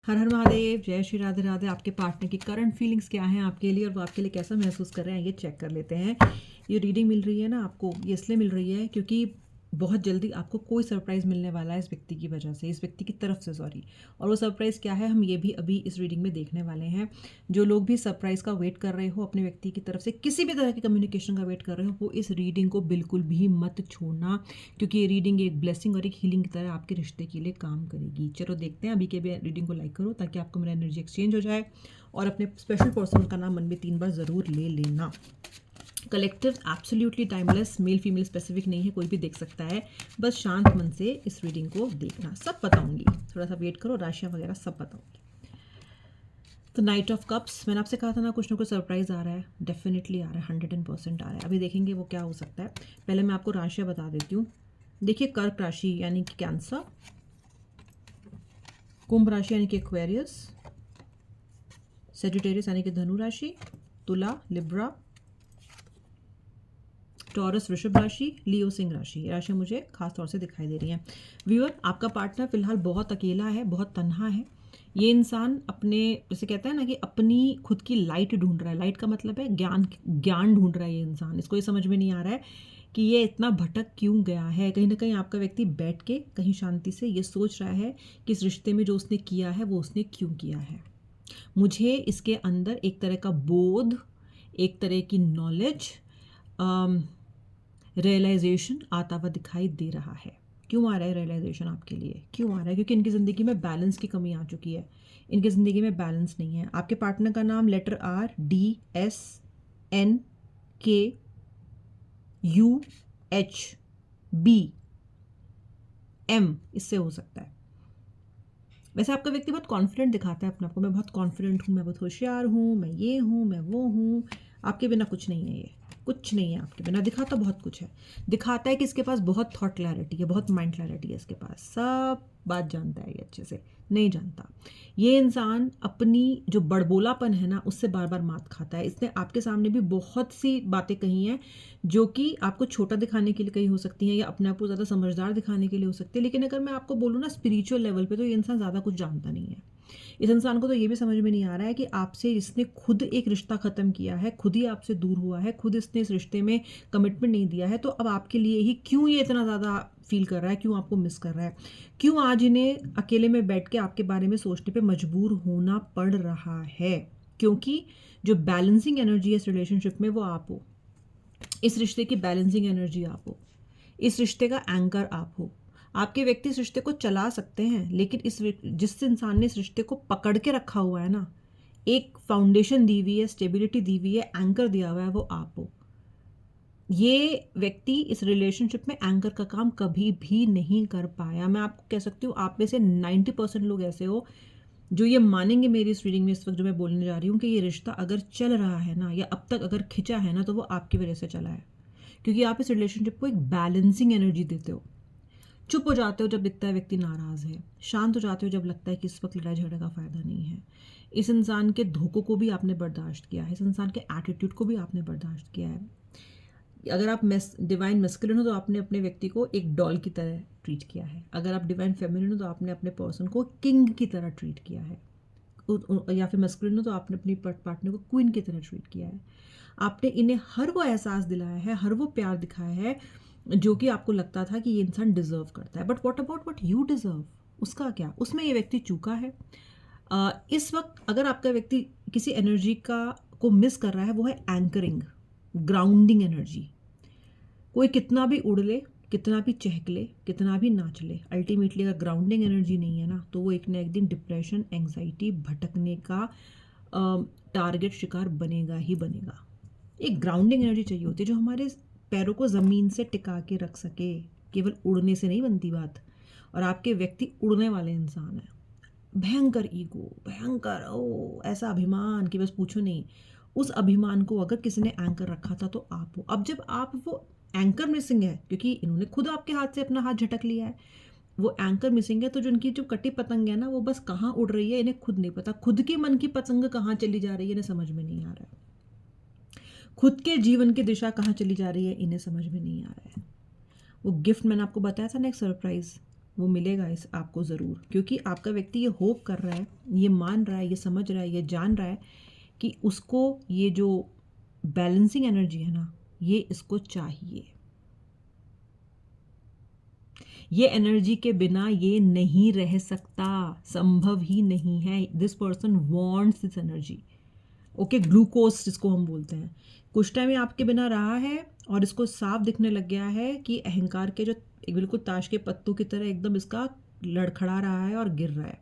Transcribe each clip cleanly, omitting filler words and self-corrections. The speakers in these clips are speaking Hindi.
हर हर महादेव, जय श्री राधे राधे। आपके पार्टनर की करंट फीलिंग्स क्या हैं आपके लिए और वो आपके लिए कैसा महसूस कर रहे हैं, ये चेक कर लेते हैं। ये रीडिंग मिल रही है ना आपको, ये इसलिए मिल रही है क्योंकि बहुत जल्दी आपको कोई सरप्राइज़ मिलने वाला है इस व्यक्ति की वजह से, इस व्यक्ति की तरफ से, सॉरी। और वो सरप्राइज़ क्या है, हम ये भी अभी इस रीडिंग में देखने वाले हैं। जो लोग भी सरप्राइज़ का वेट कर रहे हो, अपने व्यक्ति की तरफ से किसी भी तरह की कम्युनिकेशन का वेट कर रहे हो, वो इस रीडिंग को बिल्कुल भी मत छोड़ना, क्योंकि ये रीडिंग एक ब्लेसिंग और एक हीलिंग की तरह आपके रिश्ते के लिए काम करेगी। चलो देखते हैं, अभी के भी रीडिंग को लाइक करो ताकि आपको मेरा एनर्जी एक्सचेंज हो जाए, और अपने स्पेशल पर्सन का नाम मन में 3 बार ज़रूर ले लेना। Collective absolutely timeless, male female specific नहीं है, कोई भी देख सकता है। बस शांत मन से इस रीडिंग को देखना। सब बताऊंगी, थोड़ा सा वेट करो, राशियाँ वगैरह सब बताऊंगी। तो नाइट ऑफ कप्स, मैंने आपसे कहा था ना कुछ सरप्राइज आ रहा है, डेफिनेटली आ रहा है, 110% आ रहा है। अभी देखेंगे वो क्या हो सकता है। पहले मैं आपको राशियाँ बता देती हूँ। देखिए, कर्क राशि यानी कि कैंसर, कुंभ राशि यानी कि एक्वेरियस, सेजिटेरियस यानी कि धनु राशि, तुला लिब्रा, टॉरस वृषभ राशि, लियो सिंह राशि। ये राशि मुझे खास तौर से दिखाई दे रही हैं। व्यूअर, आपका पार्टनर फिलहाल बहुत अकेला है, बहुत तन्हा है। ये इंसान अपने, जैसे कहते हैं ना कि अपनी खुद की लाइट ढूंढ रहा है। लाइट का मतलब है ज्ञान, ज्ञान ढूंढ रहा है ये इंसान। इसको ये समझ में नहीं आ रहा है कि ये इतना भटक क्यों गया है। कहीं ना कहीं आपका व्यक्ति बैठ के कहीं शांति से ये सोच रहा है कि इस रिश्ते में जो उसने किया है वो उसने क्यों किया है। मुझे इसके अंदर एक तरह का बोध, एक तरह की नॉलेज, रियलाइजेशन आता हुआ दिखाई दे रहा है। क्यों आ रहा है रियलाइजेशन आपके लिए, क्यों आ रहा है? क्योंकि इनकी ज़िंदगी में बैलेंस की कमी आ चुकी है। इनकी ज़िंदगी में बैलेंस नहीं है। आपके पार्टनर का नाम letter R D S N K U H B M इससे हो सकता है। वैसे आपका व्यक्ति बहुत कॉन्फिडेंट दिखाता है अपने आप को, मैं बहुत कॉन्फिडेंट हूँ, मैं बहुत होशियार हूँ, मैं ये हूँ, मैं वो हूँ। आपके बिना कुछ नहीं है, ये कुछ नहीं है आपके बिना। दिखाता बहुत कुछ है, दिखाता है कि इसके पास बहुत थॉट क्लैरिटी है, बहुत माइंड क्लैरिटी है इसके पास, सब बात जानता है ये अच्छे से। नहीं जानता ये इंसान अपनी जो बड़बोलापन है ना, उससे बार बार मात खाता है। इसने आपके सामने भी बहुत सी बातें कही हैं जो कि आपको छोटा दिखाने के लिए कही हो सकती हैं, या अपने आप को ज़्यादा समझदार दिखाने के लिए हो सकती है। लेकिन अगर मैं आपको बोलूँ ना स्पिरिचुअल लेवल पे, तो ये इंसान ज़्यादा कुछ जानता नहीं है। इस इंसान को तो ये भी समझ में नहीं आ रहा है कि आपसे इसने खुद एक रिश्ता ख़त्म किया है, खुद ही आपसे दूर हुआ है, खुद इसने इस रिश्ते में कमिटमेंट नहीं दिया है। तो अब आपके लिए ही क्यों ये इतना ज़्यादा फील कर रहा है, क्यों आपको मिस कर रहा है, क्यों आज इन्हें अकेले में बैठ के आपके बारे में सोचने पे मजबूर होना पड़ रहा है? क्योंकि जो बैलेंसिंग एनर्जी है इस रिलेशनशिप में, वो आप हो। इस रिश्ते की बैलेंसिंग एनर्जी आप हो, इस रिश्ते का एंकर आप हो। आपके व्यक्ति इस रिश्ते को चला सकते हैं, लेकिन जिस इंसान ने इस रिश्ते को पकड़ के रखा हुआ है ना, एक फाउंडेशन दी हुई है, स्टेबिलिटी दी हुई है, एंकर दिया हुआ है, वो आप हो। ये व्यक्ति इस रिलेशनशिप में एंकर का काम कभी भी नहीं कर पाया। मैं आपको कह सकती हूँ, आप में से 90% लोग ऐसे हो जो ये मानेंगे मेरी इस रीडिंग में इस वक्त जो मैं बोलने जा रही हूँ, कि ये रिश्ता अगर चल रहा है ना, या अब तक अगर खिंचा है ना, तो वो आपकी वजह से चला है। क्योंकि आप इस रिलेशनशिप को एक बैलेंसिंग एनर्जी देते हो। चुप हो जाते हो जब दिखता है व्यक्ति नाराज़ है, शांत हो जाते हो जब लगता है कि इस वक्त लड़ाई झगड़े का फ़ायदा नहीं है। इस इंसान के धोखों को भी आपने बर्दाश्त किया है, इस इंसान के एटीट्यूड को भी आपने बर्दाश्त किया है। अगर आप डिवाइन मैस्कुलिन हो तो आपने अपने व्यक्ति को एक डॉल की तरह ट्रीट किया है। अगर आप डिवाइन फेमिनिन हो तो आपने अपने पर्सन को किंग की तरह ट्रीट किया है। या फिर मैस्कुलिन हो तो आपने अपनी पार्टनर को क्वीन की तरह ट्रीट किया है। आपने इन्हें हर वो एहसास दिलाया है, हर वो प्यार दिखाया है जो कि आपको लगता था कि ये इंसान डिजर्व करता है। But what about what you deserve, उसका क्या? उसमें ये व्यक्ति चूका है। इस वक्त अगर आपका व्यक्ति किसी एनर्जी का को मिस कर रहा है, वो है एंकरिंग, ग्राउंडिंग एनर्जी। कोई कितना भी उड़ ले, कितना भी चहक ले, कितना भी नाच ले, अल्टीमेटली अगर ग्राउंडिंग एनर्जी नहीं है ना, तो वो एक ना एक दिन डिप्रेशन, एंग्जाइटी, भटकने का टारगेट, शिकार बनेगा ही बनेगा। एक ग्राउंडिंग एनर्जी चाहिए होती है जो हमारे पैरों को ज़मीन से टिका के रख सके। केवल उड़ने से नहीं बनती बात। और आपके व्यक्ति उड़ने वाले इंसान हैं। भयंकर ईगो, भयंकर ओ ऐसा अभिमान कि बस पूछो नहीं। उस अभिमान को अगर किसी ने एंकर रखा था तो आप हो। अब जब आप वो एंकर मिसिंग है, क्योंकि इन्होंने खुद आपके हाथ से अपना हाथ झटक लिया है, वो एंकर मिसिंग है, तो जो उनकी जो कटी पतंग है ना, वो बस कहाँ उड़ रही है इन्हें खुद नहीं पता। खुद की मन की पतंग कहाँ चली जा रही है इन्हें समझ में नहीं आ रहा है। खुद के जीवन की दिशा कहाँ चली जा रही है इन्हें समझ में नहीं आ रहा है। वो गिफ्ट मैंने आपको बताया था ना, एक सरप्राइज, वो मिलेगा इस आपको ज़रूर, क्योंकि आपका व्यक्ति ये होप कर रहा है, ये मान रहा है, ये समझ रहा है, ये जान रहा है कि उसको ये जो बैलेंसिंग एनर्जी है ना, ये इसको चाहिए। ये एनर्जी के बिना ये नहीं रह सकता, संभव ही नहीं है। This person wants this energy. Okay, glucose जिसको हम बोलते हैं, कुछ टाइम ये आपके बिना रहा है और इसको साफ दिखने लग गया है कि अहंकार के जो बिल्कुल ताश के पत्तों की तरह एकदम इसका लड़खड़ा रहा है और गिर रहा है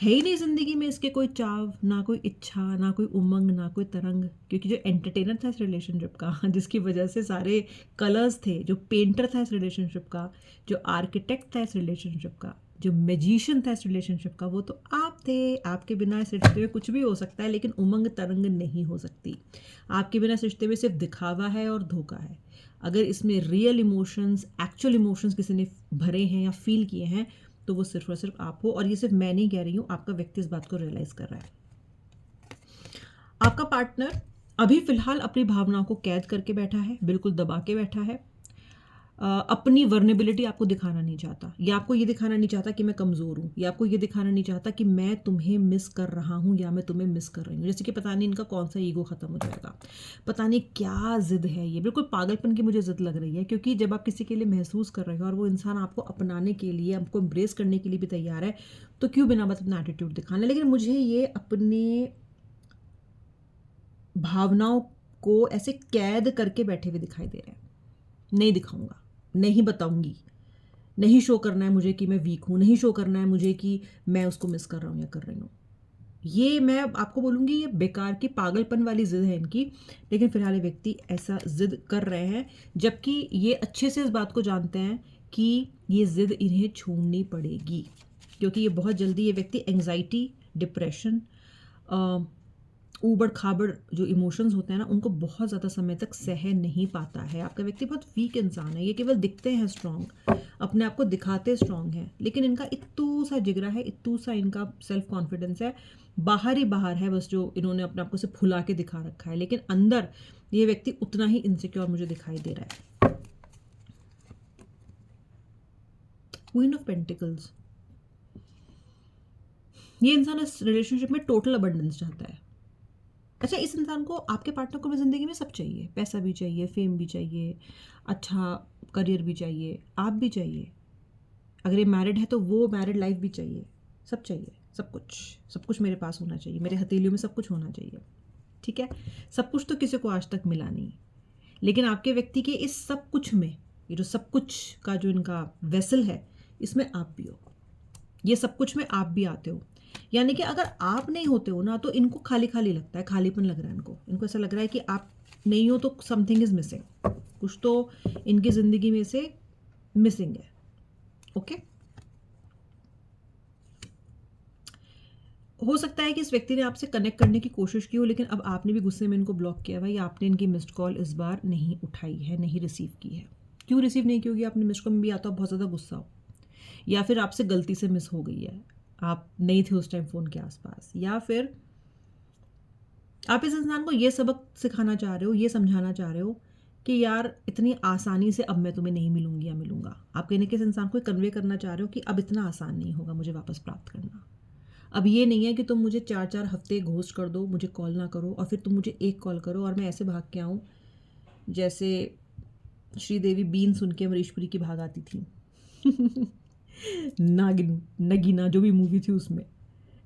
ही नहीं ज़िंदगी में इसके कोई चाव, ना कोई इच्छा, ना कोई उमंग, ना कोई तरंग। क्योंकि जो एंटरटेनर था इस रिलेशनशिप का, जिसकी वजह से सारे कलर्स थे, जो पेंटर था इस रिलेशनशिप का, जो आर्किटेक्ट था इस रिलेशनशिप का, जो मैजिशियन था इस रिलेशनशिप का, वो तो आप थे। आपके बिना इस रिश्ते में कुछ भी हो सकता है, लेकिन उमंग तरंग नहीं हो सकती। आपके बिना इस रिश्ते में सिर्फ दिखावा है और धोखा है। अगर इसमें रियल इमोशंस, एक्चुअल इमोशंस किसी ने भरे हैं या फील किए हैं, तो वो सिर्फ और सिर्फ आप हो। और ये सिर्फ मैं नहीं कह रही हूँ, आपका व्यक्ति इस बात को रियलाइज कर रहा है। आपका पार्टनर अभी फिलहाल अपनी भावनाओं को कैद करके बैठा है, बिल्कुल दबा के बैठा है। अपनी वर्नेबिलिटी आपको दिखाना नहीं चाहता, या आपको ये दिखाना नहीं चाहता कि मैं कमज़ोर हूँ, या आपको ये दिखाना नहीं चाहता कि मैं तुम्हें मिस कर रहा हूँ या मैं तुम्हें मिस कर रही हूँ। जैसे कि पता नहीं इनका कौन सा ईगो ख़त्म हो जाएगा, पता नहीं क्या ज़िद है, ये बिल्कुल पागलपन की मुझे ज़िद लग रही है। क्योंकि जब आप किसी के लिए महसूस कर रहे हो और वो इंसान आपको अपनाने के लिए, आपको एम्ब्रेस करने के लिए भी तैयार है, तो क्यों बिना मतलब अपना एटीट्यूड दिखाना। लेकिन मुझे ये अपने भावनाओं को ऐसे कैद करके बैठे हुए दिखाई दे रहे हैं। नहीं दिखाऊंगा, नहीं बताऊंगी, नहीं शो करना है मुझे कि मैं वीक हूँ, नहीं शो करना है मुझे कि मैं उसको मिस कर रहा हूँ या कर रही हूँ। ये मैं आपको बोलूँगी, ये बेकार की पागलपन वाली ज़िद है इनकी। लेकिन फिलहाल ये व्यक्ति ऐसा ज़िद कर रहे हैं, जबकि ये अच्छे से इस बात को जानते हैं कि ये ज़िद इन्हें छोड़नी पड़ेगी। क्योंकि ये बहुत जल्दी, ये व्यक्ति एंग्जाइटी, डिप्रेशन, ऊबड़ खाबड़ जो इमोशंस होते हैं ना, उनको बहुत ज़्यादा समय तक सह नहीं पाता है। आपका व्यक्ति बहुत वीक इंसान है। ये केवल दिखते हैं स्ट्रांग, अपने आप को दिखाते स्ट्रांग हैं, लेकिन इनका इत्तू सा जिगरा है, इत्तू सा इनका सेल्फ कॉन्फिडेंस है। बाहर ही बाहर है बस, जो इन्होंने अपने आप को से फुला के दिखा रखा है, लेकिन अंदर ये व्यक्ति उतना ही इनसिक्योर मुझे दिखाई दे रहा है। क्वीन ऑफ पेंटिकल्स, ये इंसान इस रिलेशनशिप में टोटल अबंडेंस चाहता है। अच्छा, इस इंसान को, आपके पार्टनर को भी ज़िंदगी में सब चाहिए, पैसा भी चाहिए, फेम भी चाहिए, अच्छा करियर भी चाहिए, आप भी चाहिए। अगर ये मैरिड है तो वो मैरिड लाइफ भी चाहिए, सब चाहिए, सब कुछ, सब कुछ मेरे पास होना चाहिए, मेरे हथेलियों में सब कुछ होना चाहिए। ठीक है, सब कुछ तो किसी को आज तक मिला नहीं, लेकिन आपके व्यक्ति के इस सब कुछ में, ये जो सब कुछ का जो इनका वेसल है, इसमें आप भी हो। ये सब कुछ में आप भी आते हो। यानी कि अगर आप नहीं होते हो ना, तो इनको खाली खाली लगता है, खालीपन लग रहा है इनको ऐसा लग रहा है कि आप नहीं हो तो समथिंग इज मिसिंग, कुछ तो इनकी ज़िंदगी में से मिसिंग है। ओके, हो सकता है कि इस व्यक्ति ने आपसे कनेक्ट करने की कोशिश की हो, लेकिन अब आपने भी गुस्से में इनको ब्लॉक किया भाई, आपने इनकी मिस्ड कॉल इस बार नहीं उठाई है, नहीं रिसीव की है। क्यों रिसीव नहीं की होगी? आपने मिस्ड कॉल में भी आता हो बहुत ज़्यादा गुस्सा हो, या फिर आपसे गलती से मिस हो गई है, आप नहीं थे उस टाइम फ़ोन के आसपास, या फिर आप इस इंसान को ये सबक सिखाना चाह रहे हो, ये समझाना चाह रहे हो कि यार इतनी आसानी से अब मैं तुम्हें नहीं मिलूंगी या मिलूंगा। आप कहने के इस इंसान को कन्वे करना चाह रहे हो कि अब इतना आसान नहीं होगा मुझे वापस प्राप्त करना। अब ये नहीं है कि तुम मुझे 4-4 हफ्ते घोस्ट कर दो, मुझे कॉल ना करो, और फिर तुम मुझे एक कॉल करो और मैं ऐसे भाग के आऊँ जैसे श्रीदेवी बीन सुन के अमरीशपुरी की भाग आती थी नागिन, नगीना जो भी मूवी थी उसमें।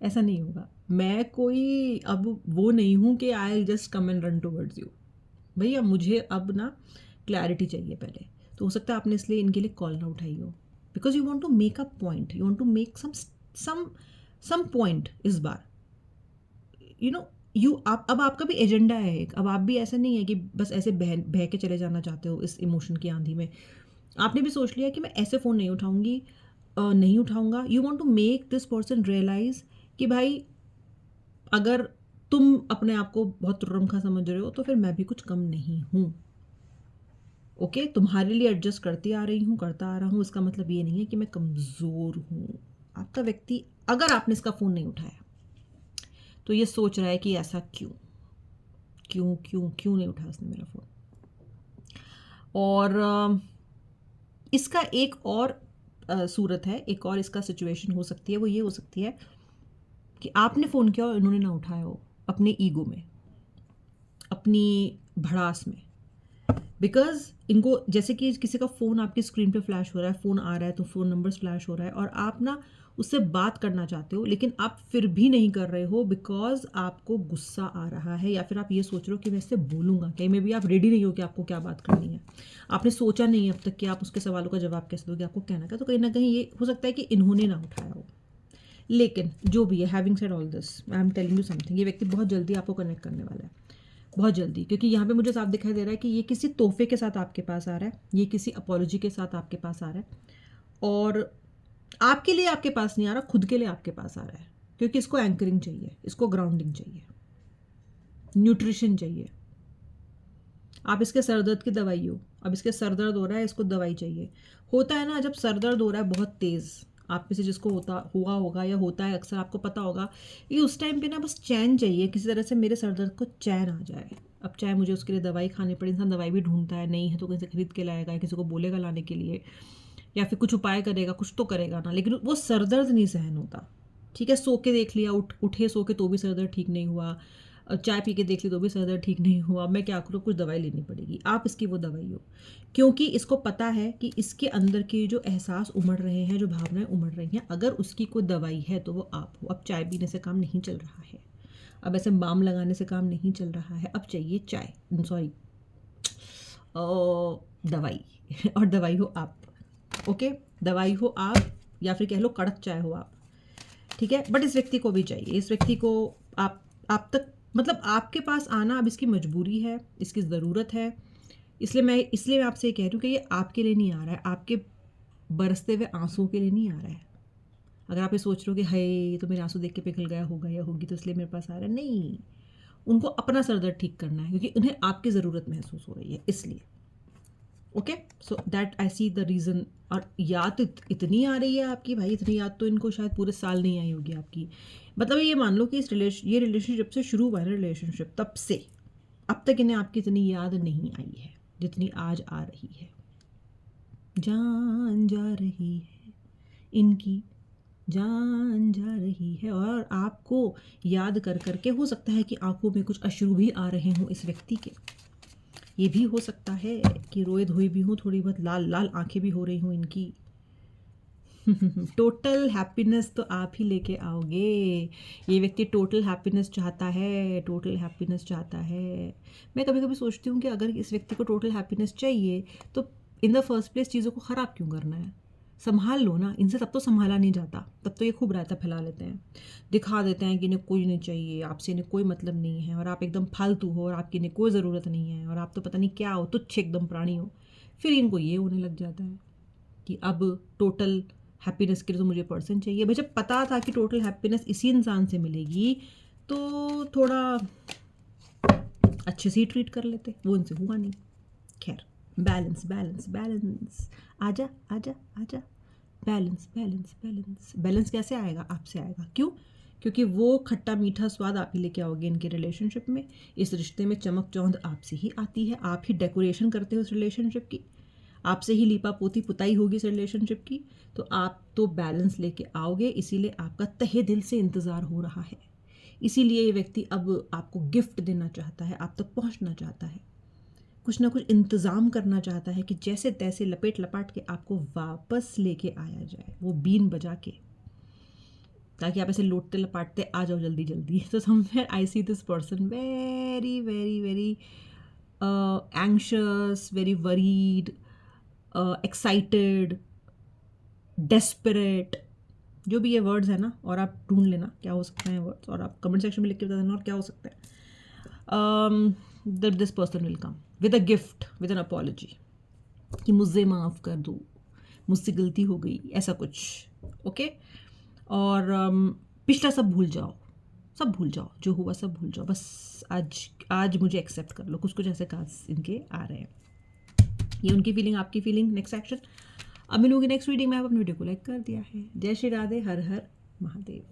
ऐसा नहीं होगा। मैं कोई अब वो नहीं हूँ कि I will just come and run towards you. भैया मुझे अब ना क्लैरिटी चाहिए पहले। तो हो सकता है आपने इसलिए इनके लिए कॉल ना उठाई हो, because you want to make a point, you want to make some point इस बार। यू नो, यू आप, अब आपका भी एजेंडा है एक। अब आप भी ऐसा नहीं है कि बस ऐसे बह बह के चले जाना चाहते हो इस इमोशन की आंधी में। आपने भी सोच लिया कि मैं ऐसे फ़ोन नहीं उठाऊंगी, नहीं उठाऊंगा। You want to make this person realise कि भाई अगर तुम अपने आप को बहुत तुर्रमखा समझ रहे हो तो फिर मैं भी कुछ कम नहीं हूँ। ओके, तुम्हारे लिए एडजस्ट करती आ रही हूँ, करता आ रहा हूँ, इसका मतलब ये नहीं है कि मैं कमज़ोर हूँ। आपका व्यक्ति, अगर आपने इसका फ़ोन नहीं उठाया तो ये सोच रहा है कि ऐसा क्यों क्यों क्यों क्यों नहीं उठाया उसने मेरा फ़ोन। और इसका एक और सूरत है, एक और इसका सिचुएशन हो सकती है, वो ये हो सकती है कि आपने फ़ोन किया और इन्होंने ना उठाया हो, अपने ईगो में, अपनी भड़ास में। बिकॉज इनको जैसे कि किसी का फ़ोन आपकी स्क्रीन पे फ्लैश हो रहा है, फ़ोन आ रहा है तो फ़ोन नंबर्स फ्लैश हो रहा है और आप ना उससे बात करना चाहते हो, लेकिन आप फिर भी नहीं कर रहे हो बिकॉज आपको गुस्सा आ रहा है, या फिर आप ये सोच रहे हो कि मैं इससे बोलूँगा, कहीं में भी आप रेडी नहीं हो कि आपको क्या बात करनी है, आपने सोचा नहीं है अब तक कि आप उसके सवालों का जवाब कैसे दोगे, आपको कहना क्या। तो कहीं ना कहीं ये हो सकता है कि इन्होंने ना उठाया हो। लेकिन जो भी है, having said all this, I am telling you something, ये व्यक्ति बहुत जल्दी आपको कनेक्ट करने वाला है, बहुत जल्दी, क्योंकि यहाँ पे मुझे साफ दिखाई दे रहा है कि ये किसी तोहफे के साथ आपके पास आ रहा है, ये किसी अपॉलॉजी के साथ आपके पास आ रहा है, और आपके लिए आपके पास नहीं आ रहा, खुद के लिए आपके पास आ रहा है, क्योंकि इसको एंकरिंग चाहिए, इसको ग्राउंडिंग चाहिए, न्यूट्रिशन चाहिए। आप इसके सर दर्द की दवाई हो, अब इसके सर दर्द हो रहा है, इसको दवाई चाहिए। होता है ना, जब सर दर्द हो रहा है बहुत तेज़, आप में से जिसको हुआ होगा या होता है अक्सर, आपको पता होगा कि उस टाइम पे ना बस चैन चाहिए, किसी तरह से मेरे सर दर्द को चैन आ जाए। अब चाहे मुझे उसके लिए दवाई खानी पड़े, इंसान दवाई भी ढूंढता है, नहीं है तो कहीं से खरीद के लाएगा, किसी को बोलेगा लाने के लिए, या फिर कुछ उपाय करेगा, कुछ तो करेगा ना, लेकिन वो सर दर्द नहीं सहन होता। ठीक है, सो के देख लिया, उठे सो के तो भी सर दर्द ठीक नहीं हुआ, चाय पी के देख ली तो भी सर दर्द ठीक नहीं हुआ, मैं क्या करूँ, कुछ दवाई लेनी पड़ेगी। आप इसकी वो दवाई हो, क्योंकि इसको पता है कि इसके अंदर के जो एहसास उमड़ रहे हैं, जो भावनाएं उमड़ रही हैं, अगर उसकी कोई दवाई है तो वो आप हो। अब चाय पीने से काम नहीं चल रहा है, अब ऐसे बाम लगाने से काम नहीं चल रहा है, अब चाहिए चाय, सॉरी दवाई और दवाई हो आप। ओके, दवाई हो आप, या फिर कह लो कड़क चाय हो आप। ठीक है, बट इस व्यक्ति को भी चाहिए, इस व्यक्ति को आप तक, मतलब आपके पास आना अब इसकी मजबूरी है, इसकी ज़रूरत है। इसलिए मैं आपसे ये कह रही हूँ कि ये आपके लिए नहीं आ रहा है, आपके बरसते हुए आंसुओं के लिए नहीं आ रहा है। अगर आप ये सोच रहे हो कि हाय तो मेरे आंसू देख के पिघल गया होगा या होगी तो इसलिए मेरे पास आ रहा है, नहीं, उनको अपना सर दर्द ठीक करना है, क्योंकि उन्हें आपकी ज़रूरत महसूस हो रही है, इसलिए। Okay, so that I see the reason. और याद इतनी आ रही है आपकी, भाई इतनी याद तो इनको शायद पूरे साल नहीं आई होगी आपकी। मतलब ये मान लो कि ये रिलेशनशिप से शुरू हुआ है रिलेशनशिप, तब से अब तक इन्हें आपकी इतनी याद नहीं आई है जितनी आज आ रही है। जान जा रही है इनकी, जान जा रही है, और आपको याद कर करके हो सकता है कि आंखों में कुछ अश्रु भी आ रहे हों इस व्यक्ति के। ये भी हो सकता है कि रोए धोए भी हूँ, थोड़ी बहुत लाल लाल आंखें भी हो रही हूँ इनकी। टोटल हैप्पीनेस तो आप ही लेके आओगे। ये व्यक्ति टोटल हैप्पीनेस चाहता है, टोटल हैप्पीनेस चाहता है। मैं कभी कभी सोचती हूँ कि अगर इस व्यक्ति को टोटल हैप्पीनेस चाहिए तो इन द फर्स्ट प्लेस चीज़ों को ख़राब क्यों करना है। संभाल लो ना, इनसे तब तो संभाला नहीं जाता, तब तो ये खूब रायता फैला लेते हैं, दिखा देते हैं कि इन्हें कोई नहीं चाहिए, आपसे इन्हें कोई मतलब नहीं है, और आप एकदम फालतू हो, और आपकी इन्हें कोई ज़रूरत नहीं है, और आप तो पता नहीं क्या हो, तुच्छ एकदम प्राणी हो। फिर इनको ये होने लग जाता है कि अब टोटल हैप्पीनेस के लिए तो मुझे पर्सन चाहिए। भाई जब पता था कि टोटल हैप्पीनेस इसी इंसान से मिलेगी तो थोड़ा अच्छे से ही ट्रीट कर लेते, वो इनसे हुआ नहीं। खैर, बैलेंस बैलेंस बैलेंस, आजा आजा आजा, बैलेंस बैलेंस बैलेंस। बैलेंस कैसे आएगा, आपसे आएगा। क्यों? क्योंकि वो खट्टा मीठा स्वाद आप ही लेके आओगे इनके रिलेशनशिप में। इस रिश्ते में चमक चौंध आपसे ही आती है, आप ही डेकोरेशन करते हो उस रिलेशनशिप की, आपसे ही लीपा पोती पुताई होगी इस रिलेशनशिप की। तो आप तो बैलेंस लेके आओगे, इसीलिए आपका तहे दिल से इंतज़ार हो रहा है। इसीलिए ये व्यक्ति अब आपको गिफ्ट देना चाहता है, आप तक पहुंचना चाहता है, कुछ ना कुछ इंतज़ाम करना चाहता है कि जैसे तैसे लपेट लपाट के आपको वापस लेके आया जाए, वो बीन बजा के, ताकि आप ऐसे लौटते लपाटते आ जाओ जल्दी जल्दी। तो somewhere I see this person very very very anxious, very worried, excited, desperate, जो भी ये वर्ड्स है ना, और आप ढूंढ लेना क्या हो सकते हैं वर्ड्स, और आप कमेंट सेक्शन में लिख के बता देना और क्या हो सकता है। That this person will come with a gift, with N apology, कि मुझे माफ़ कर दो, मुझसे गलती हो गई, ऐसा कुछ। ओके, और पिछला सब भूल जाओ, सब भूल जाओ, जो हुआ सब भूल जाओ, बस आज मुझे एक्सेप्ट कर लो, कुछ कुछ ऐसे काज इनके आ रहे हैं। ये उनकी फीलिंग, आपकी फीलिंग, नेक्स्ट एक्शन। अब मिलूंगी नेक्स्ट रीडिंग में। आप अपनी वीडियो को लाइक कर दिया है। जय श्री राधे, हर हर महादेव।